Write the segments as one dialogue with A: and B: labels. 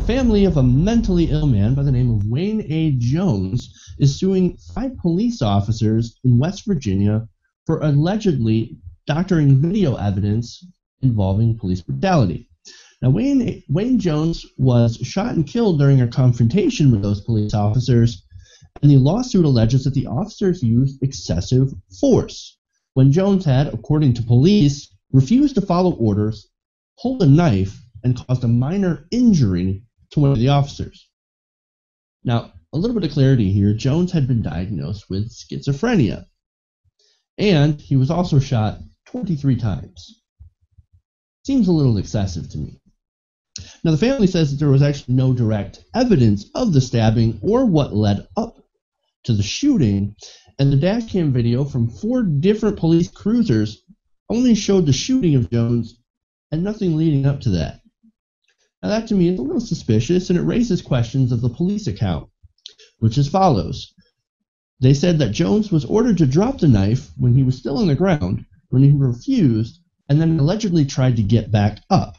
A: family of a mentally ill man by the name of Wayne A. Jones is suing 5 police officers in West Virginia for allegedly doctoring video evidence involving police brutality. Now, Wayne Jones was shot and killed during a confrontation with those police officers, and the lawsuit alleges that the officers used excessive force when Jones had, according to police, refused to follow orders, pulled a knife, and caused a minor injury to one of the officers. Now, a little bit of clarity here. Jones had been diagnosed with schizophrenia, and he was also shot 23 times. Seems a little excessive to me. Now, the family says that there was actually no direct evidence of the stabbing or what led up to the shooting, and the dashcam video from 4 different police cruisers only showed the shooting of Jones and nothing leading up to that. Now, that to me is a little suspicious, and it raises questions of the police account, which is follows. They said that Jones was ordered to drop the knife when he was still on the ground, when he refused, and then allegedly tried to get back up.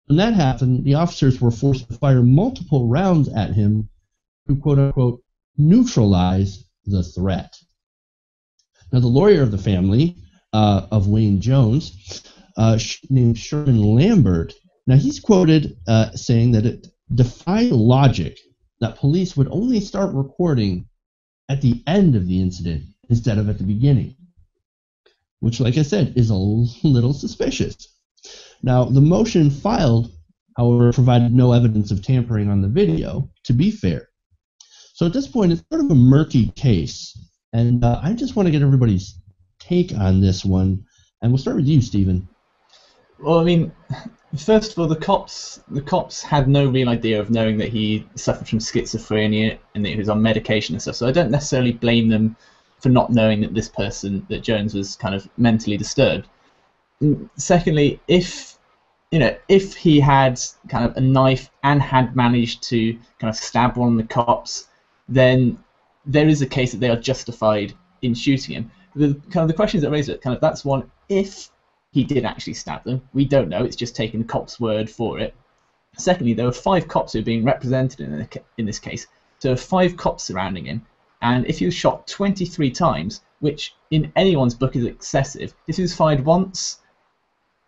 A: When that happened, the officers were forced to fire multiple rounds at him to quote-unquote neutralize the threat. Now, the lawyer of the family of Wayne Jones, named Sherman Lambert, now he's quoted saying that it defied logic that police would only start recording at the end of the incident instead of at the beginning, which, like I said, is a little suspicious. Now, the motion filed, however, provided no evidence of tampering on the video, to be fair. So at this point, it's sort of a murky case, and I just want to get everybody's take on this one, and we'll start with you, Stephen.
B: Well, I mean, first of all, the cops had no real idea of knowing that he suffered from schizophrenia and that he was on medication and stuff, so I don't necessarily blame them for not knowing that this person, that Jones, was kind of mentally disturbed. Secondly, if he had kind of a knife and had managed to kind of stab one of the cops, then there is a case that they are justified in shooting him. The questions that raise it, that's one, if he did actually stab them. We don't know, it's just taking the cop's word for it. Secondly, there were 5 cops who are being represented in this case. So there were 5 cops surrounding him, and if he was shot 23 times, which in anyone's book is excessive, if he was fired once,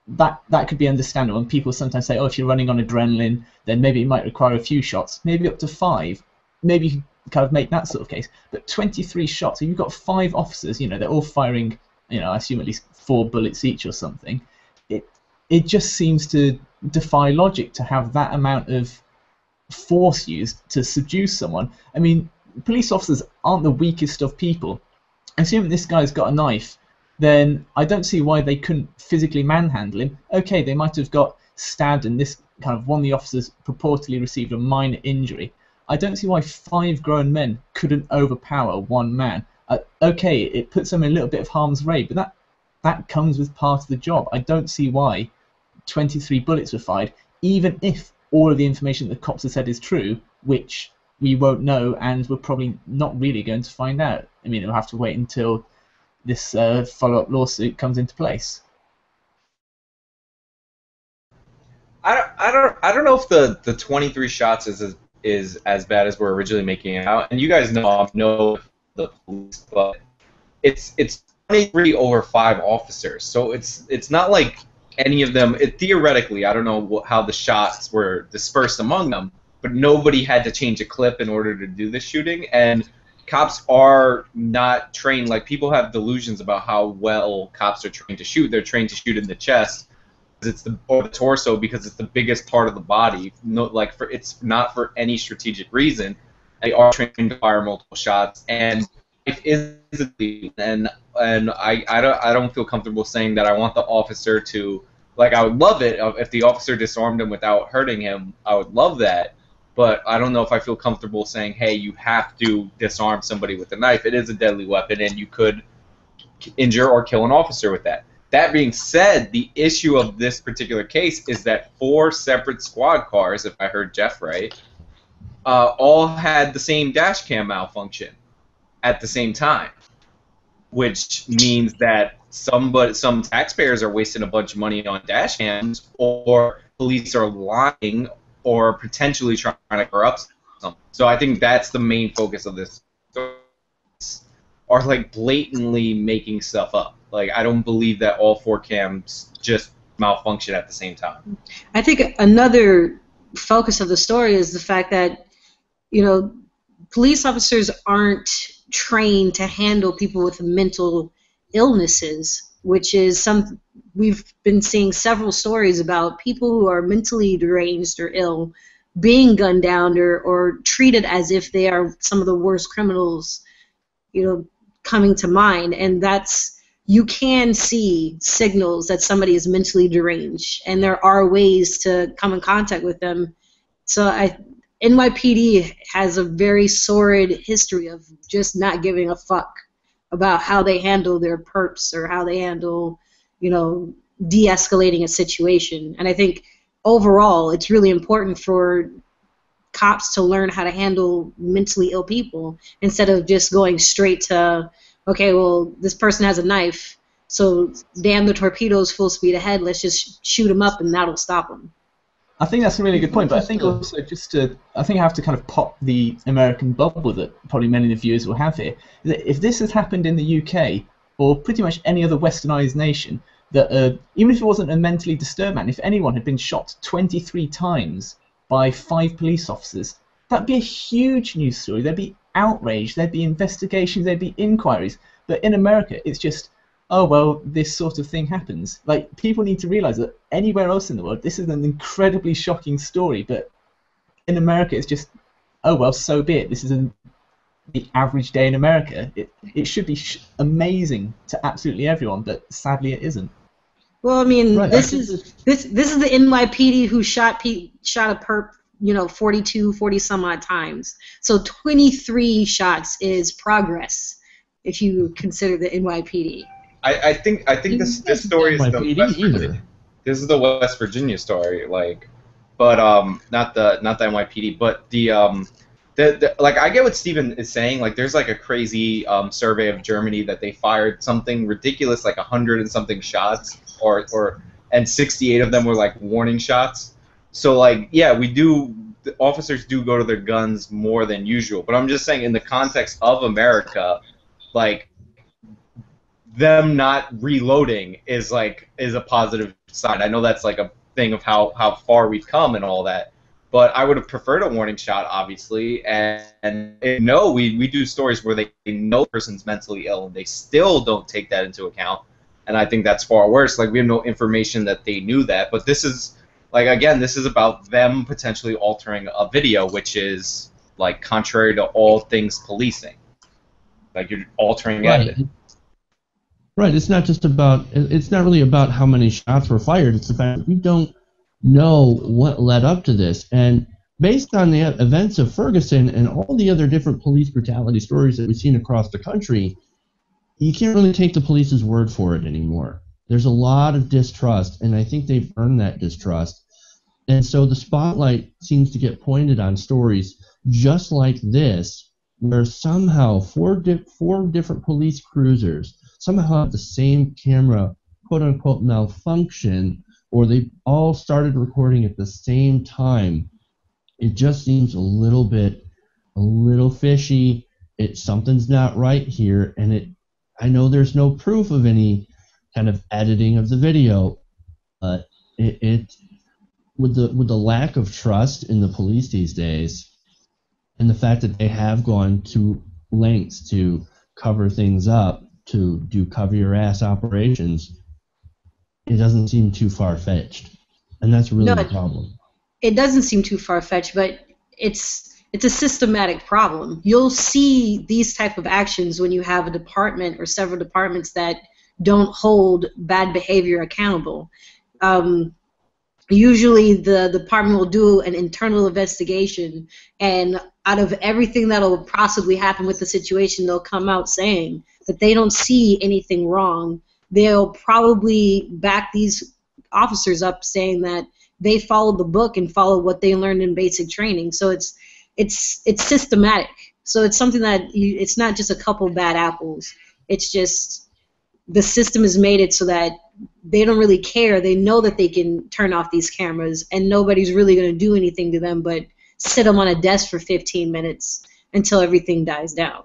B: that could be understandable. And people sometimes say, oh, if you're running on adrenaline, then maybe it might require a few shots, maybe up to 5. Maybe you can kind of make that sort of case. But 23 shots, if you've got 5 officers, they're all firing, I assume at least 4 bullets each or something. It just seems to defy logic to have that amount of force used to subdue someone. I mean, police officers aren't the weakest of people. Assuming this guy's got a knife, then I don't see why they couldn't physically manhandle him. Okay, they might have got stabbed and this kind of one of the officers purportedly received a minor injury. I don't see why 5 grown men couldn't overpower one man. Okay, it puts them in a little bit of harm's way, but that comes with part of the job. I don't see why 23 bullets were fired, even if all of the information that the cops have said is true, which we won't know and we're probably not really going to find out. I mean, we'll have to wait until this follow-up lawsuit comes into place.
C: I don't know if the 23 shots is as bad as we're originally making it out. And you guys know the police, but it's 23 over 5 officers, so it's not like any of them. Theoretically, I don't know how the shots were dispersed among them, but nobody had to change a clip in order to do this shooting, and cops are not trained. Like, people have delusions about how well cops are trained to shoot. They're trained to shoot in the chest, or the torso, because it's the biggest part of the body. It's not for any strategic reason. They are trained to fire multiple shots, and life isn't. And I don't feel comfortable saying that I want the officer to, I would love it if the officer disarmed him without hurting him. I would love that. But I don't know if I feel comfortable saying, hey, you have to disarm somebody with a knife. It is a deadly weapon, and you could injure or kill an officer with that. That being said, the issue of this particular case is that 4 separate squad cars, if I heard Jeff right, all had the same dash cam malfunction at the same time, which means that some taxpayers are wasting a bunch of money on dash cams, or police are lying or potentially trying to corrupt something. So I think that's the main focus of this. Are like blatantly making stuff up. Like I don't believe that all 4 cams just malfunction at the same time.
D: I think another focus of the story is the fact that, you know, police officers aren't trained to handle people with mental illnesses, which is we've been seeing several stories about people who are mentally deranged or ill being gunned down or treated as if they are some of the worst criminals, you know, coming to mind. And you can see signals that somebody is mentally deranged, and there are ways to come in contact with them. So NYPD has a very sordid history of just not giving a fuck about how they handle their perps or how they handle, you know, de-escalating a situation. And I think overall it's really important for cops to learn how to handle mentally ill people instead of just going straight to, okay, well, this person has a knife, so damn the torpedoes full speed ahead, let's just shoot them up and that'll stop them.
B: I think that's a really good point, but I think also I think I have to kind of pop the American bubble that probably many of the viewers will have here. That if this has happened in the UK or pretty much any other westernized nation, that even if it wasn't a mentally disturbed man, if anyone had been shot 23 times by 5 police officers, that'd be a huge news story. There'd be outrage, there'd be investigations, there'd be inquiries. But in America, it's just, oh, well, this sort of thing happens. Like, people need to realize that anywhere else in the world, this is an incredibly shocking story, but in America, it's just, oh, well, so be it. This is the average day in America. It should be amazing to absolutely everyone, but sadly it isn't.
D: Well, I mean, right. This is the NYPD who shot a perp, you know, 40 some odd times. So 23 shots is progress if you consider the NYPD.
C: I think this story is the West Virginia. This is the West Virginia story, like, but not the NYPD, but the like I get what Steven is saying. Like, there's like a crazy survey of Germany that they fired something ridiculous, like 100 and something shots, and 68 of them were like warning shots. So like, yeah, the officers do go to their guns more than usual. But I'm just saying, in the context of America, like, them not reloading is a positive sign. I know that's like a thing of how far we've come and all that, but I would have preferred a warning shot, obviously. And no, we do stories where they know the person's mentally ill and they still don't take that into account, and I think that's far worse. Like, we have no information that they knew that, but this is, like, again, this is about them potentially altering a video, which is like contrary to all things policing. Like, you're altering evidence.
A: Right, it's not really about how many shots were fired. It's the fact that we don't know what led up to this. And based on the events of Ferguson and all the other different police brutality stories that we've seen across the country, you can't really take the police's word for it anymore. There's a lot of distrust, and I think they've earned that distrust. And so the spotlight seems to get pointed on stories just like this, where somehow four different police cruisers somehow have the same camera, quote-unquote, malfunction, or they all started recording at the same time. It just seems a little fishy. Something's not right here, and I know there's no proof of any kind of editing of the video, but with the lack of trust in the police these days, and the fact that they have gone to lengths to cover things up, to do cover-your-ass operations, it doesn't seem too far-fetched. And that's really the problem.
D: It doesn't seem too far-fetched, but it's a systematic problem. You'll see these type of actions when you have a department or several departments that don't hold bad behavior accountable. Usually the department will do an internal investigation, and out of everything that will possibly happen with the situation, they'll come out saying that they don't see anything wrong. They'll probably back these officers up saying that they followed the book and followed what they learned in basic training. So it's systematic. So it's something that it's not just a couple bad apples. It's just the system has made it so that they don't really care. They know that they can turn off these cameras, and nobody's really going to do anything to them but sit them on a desk for 15 minutes until everything dies down.